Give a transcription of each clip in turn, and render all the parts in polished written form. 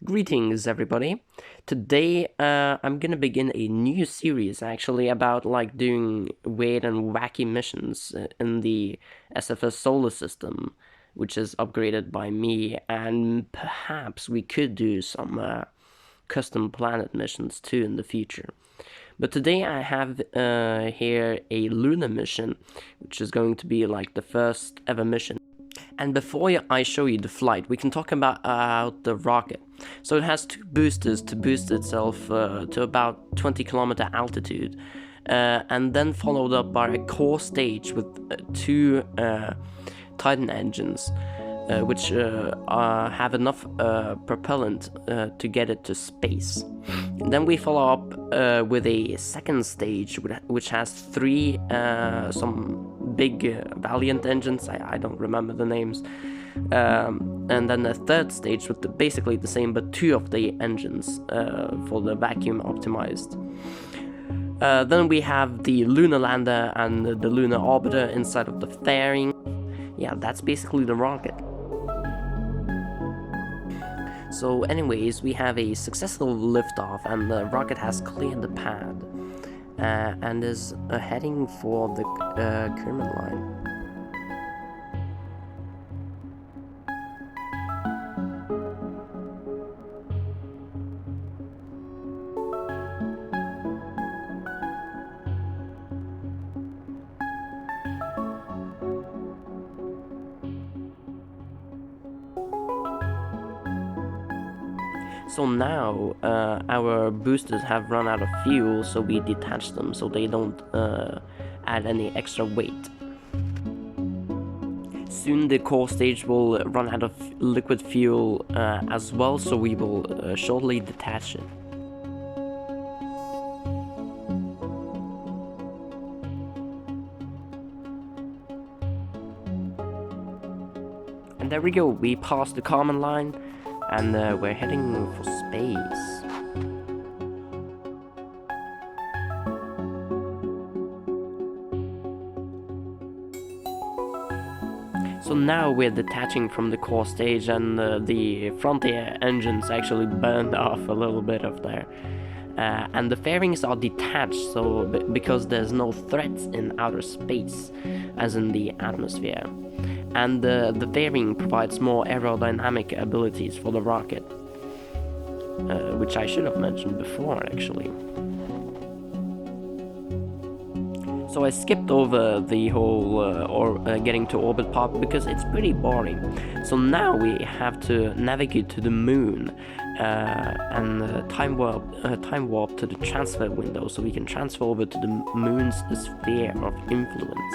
Greetings, everybody. Today, I'm gonna begin a new series actually about like doing weird and wacky missions in the SFS solar system, which is upgraded by me, and perhaps we could do some custom planet missions too in the future. But today I have here a Lunar mission, which is going to be like the first ever mission. And before I show you the flight, we can talk about the rocket. So it has two boosters to boost itself to about 20-kilometer altitude, and then followed up by a core stage with two Titan engines, which have enough propellant to get it to space. Then we follow up with a second stage, which has three some big Valiant engines. I don't remember the names. And then a third stage with basically the same, but two of the engines for the vacuum optimized. Then we have the lunar lander and the lunar orbiter inside of the fairing. Yeah, that's basically the rocket. So anyways, we have a successful liftoff and the rocket has cleared the pad and is heading for the Kerman line. So now our boosters have run out of fuel, so we detach them so they don't add any extra weight. Soon the core stage will run out of liquid fuel as well, so we will shortly detach it. And there we go, we passed the common line and we're heading for space. So now we're detaching from the core stage and the front air engines actually burned off a little bit of there. And the fairings are detached, so because there's no threats in outer space, as in the atmosphere. And the fairing provides more aerodynamic abilities for the rocket, which I should have mentioned before actually. So I skipped over the whole getting to orbit part because it's pretty boring. So now we have to navigate to the moon and time warp to the transfer window so we can transfer over to the moon's sphere of influence.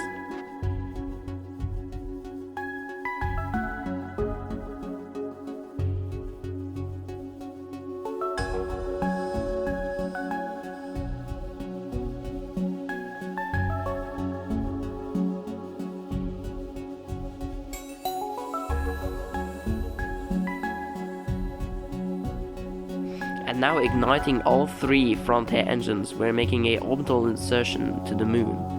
And now igniting all three front air engines, we're making a orbital insertion to the moon.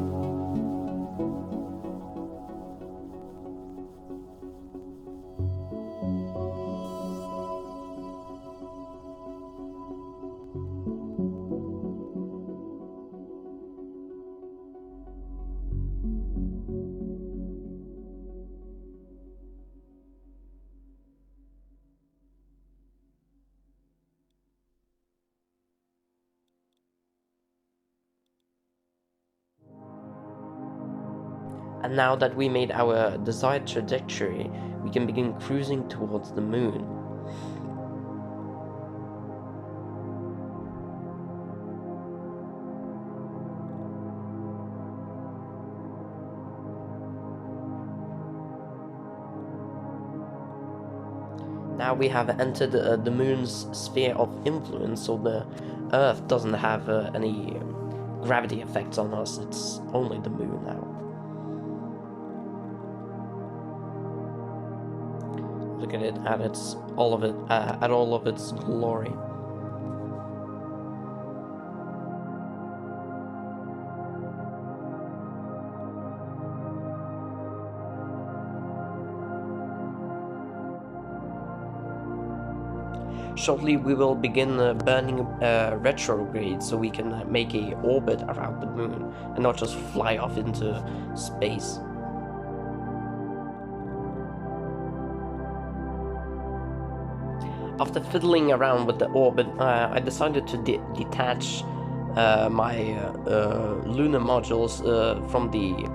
And now that we made our desired trajectory, we can begin cruising towards the moon. Now we have entered the moon's sphere of influence, so the Earth doesn't have any gravity effects on us, it's only the moon now. Look at it at all of its glory. Shortly we will begin burning retrograde so we can make a orbit around the moon and not just fly off into space. After fiddling around with the orbit, I decided to detach my lunar modules from the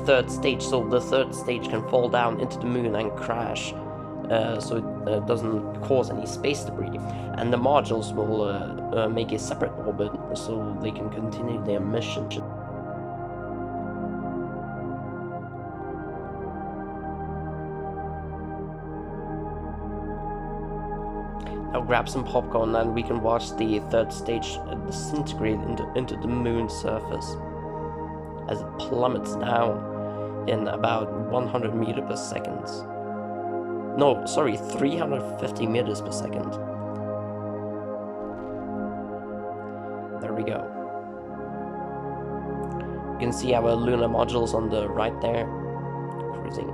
third stage, so the third stage can fall down into the moon and crash, so it doesn't cause any space debris. And the modules will make a separate orbit so they can continue their mission. Now grab some popcorn and we can watch the third stage disintegrate into the moon's surface as it plummets down in about 100 meters per second. No, sorry, 350 meters per second. There we go. You can see our lunar modules on the right there, cruising.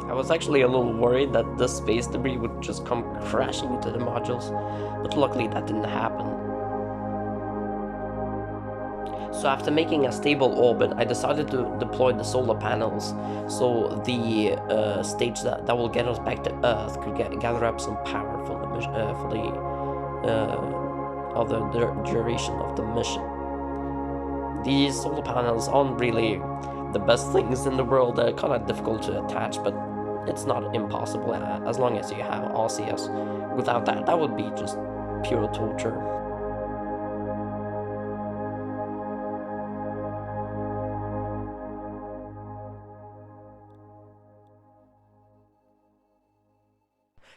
I was actually a little worried that the space debris would just come crashing into the modules, but luckily that didn't happen. So after making a stable orbit, I decided to deploy the solar panels, so the stage that will get us back to Earth could gather up some power for the duration of the mission. These solar panels aren't really the best things in the world. They're kind of difficult to attach, but it's not impossible as long as you have RCS. Without that, that would be just pure torture.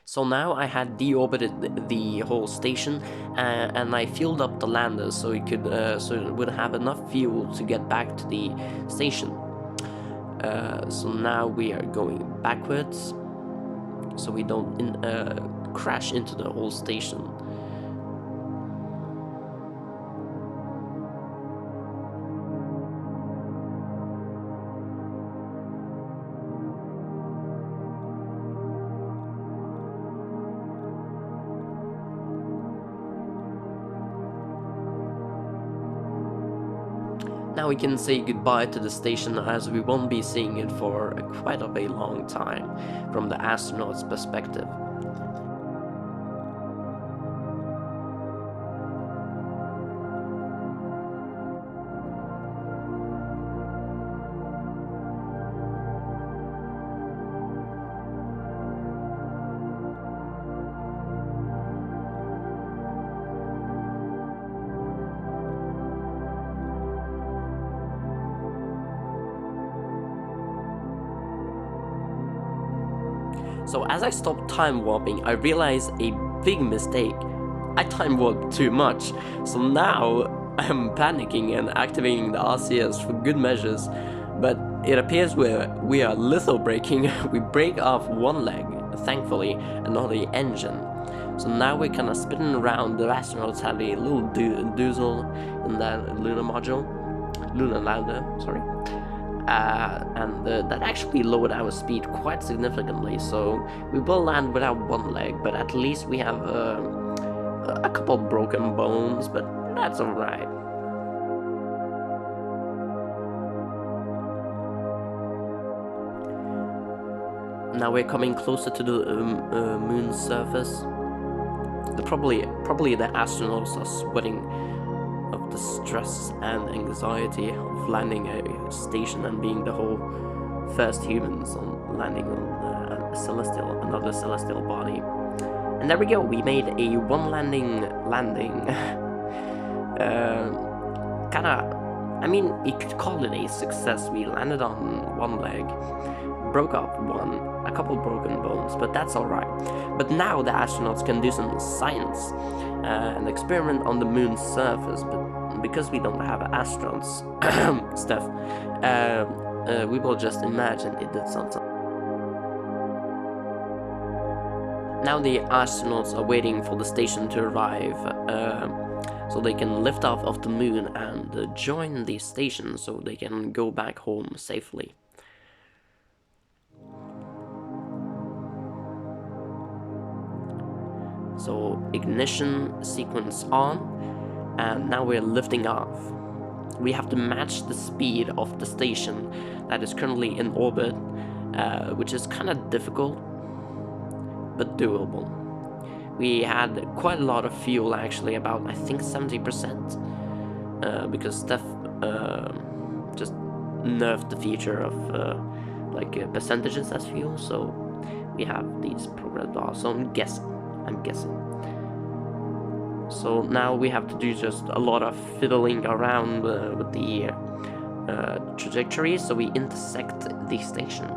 So now I had deorbited the whole station, and I fueled up the lander so it could, so it would have enough fuel to get back to the station. So now we are going backwards, so we don't crash into the whole station. Now we can say goodbye to the station, as we won't be seeing it for quite a long time from the astronaut's perspective. So as I stopped time warping, I realized a big mistake. I time warped too much, so now I'm panicking and activating the RCS for good measures, but it appears we are litho braking. We break off one leg, thankfully, and not the engine. So now we're kind of spinning around. The astronauts had a little doozle in that lunar lander, sorry. And that actually lowered our speed quite significantly, so we will land without one leg, but at least we have a couple broken bones, but that's alright. Now we're coming closer to the moon's surface. Probably the astronauts are sweating of the stress and anxiety of landing a station and being the whole first humans on landing on another celestial body. And there we go, we made a one landing. I mean, you could call it a success. We landed on one leg, broke off a couple broken bones, but that's alright. But now the astronauts can do some science and experiment on the moon's surface, but because we don't have astronauts stuff, we will just imagine it did something. Now the astronauts are waiting for the station to arrive, so they can lift off of the moon and join the station so they can go back home safely. So ignition sequence on, and now we're lifting off. We have to match the speed of the station that is currently in orbit, which is kind of difficult, but doable. We had quite a lot of fuel, actually, about I think 70%, because Steph just nerfed the feature of percentages as fuel, so we have these programmed bars. So I'm guessing. So now we have to do just a lot of fiddling around with the trajectory, so we intersect the station.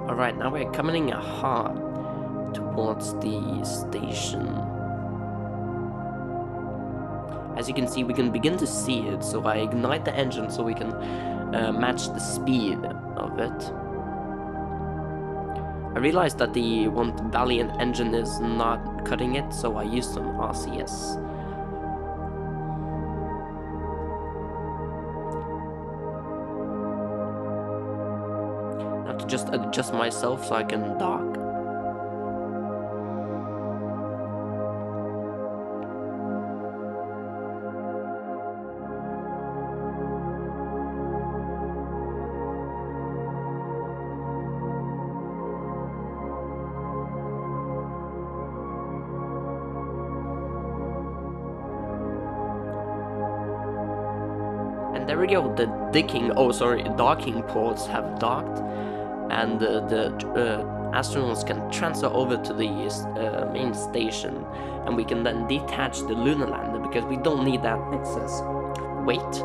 Alright, now we're coming hard towards the station. As you can see, we can begin to see it, so I ignite the engine so we can match the speed of it. I realized that the one Valiant engine is not cutting it, so I used some RCS. I have to just adjust myself so I can dock. There we go, the docking ports have docked, and the astronauts can transfer over to the main station, and we can then detach the lunar lander because we don't need that excess weight.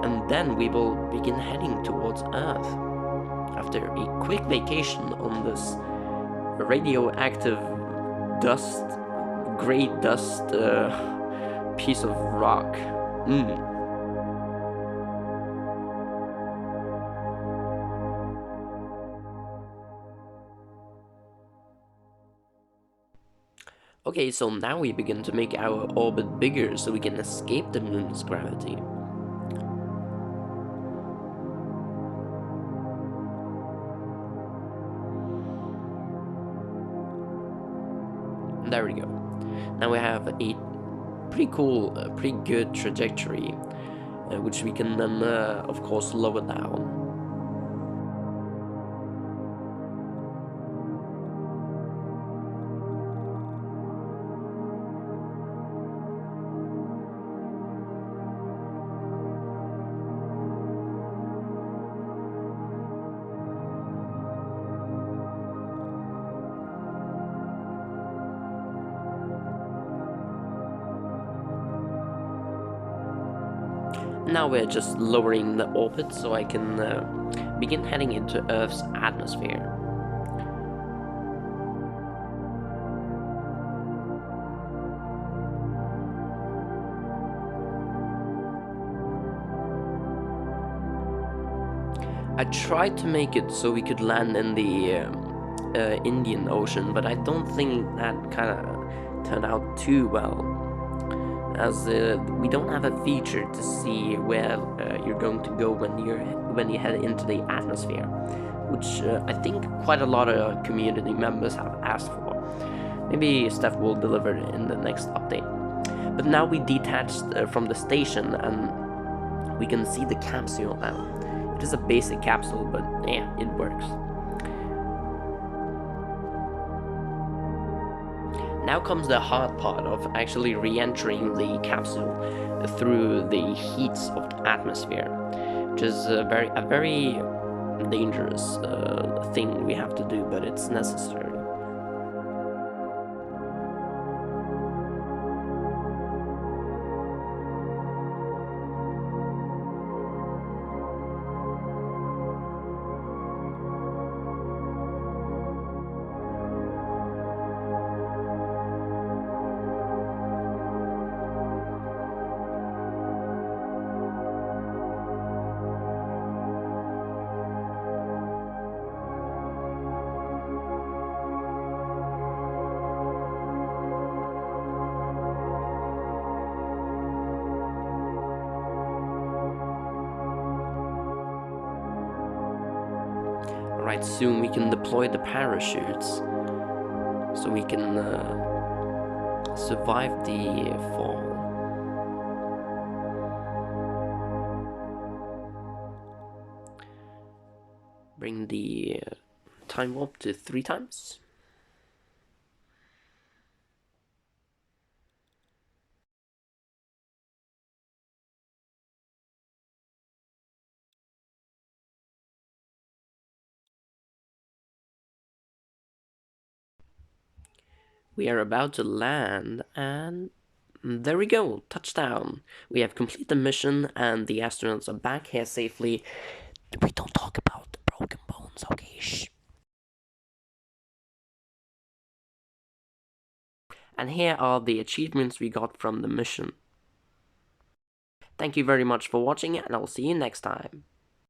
And then we will begin heading towards Earth after a quick vacation on this radioactive dust, gray dust piece of rock. Okay, so now we begin to make our orbit bigger so we can escape the moon's gravity. There we go. Now we have a pretty cool, pretty good trajectory, which we can then, of course, lower down. Now we're just lowering the orbit so I can begin heading into Earth's atmosphere. I tried to make it so we could land in the Indian Ocean, but I don't think that kind of turned out too well, as we don't have a feature to see where you're going to go when you head into the atmosphere, which I think quite a lot of community members have asked for. Maybe Steph will deliver it in the next update. But now we detached from the station and we can see the capsule now. It is a basic capsule, but yeah, it works. Now comes the hard part of actually re-entering the capsule through the heats of the atmosphere, which is a very dangerous thing we have to do, but it's necessary. Alright, soon we can deploy the parachutes, so we can survive the fall. Bring the time warp to 3 times. We are about to land, and there we go, touchdown. We have completed the mission, and the astronauts are back here safely. We don't talk about the broken bones, okay? Shh. And here are the achievements we got from the mission. Thank you very much for watching, and I'll see you next time.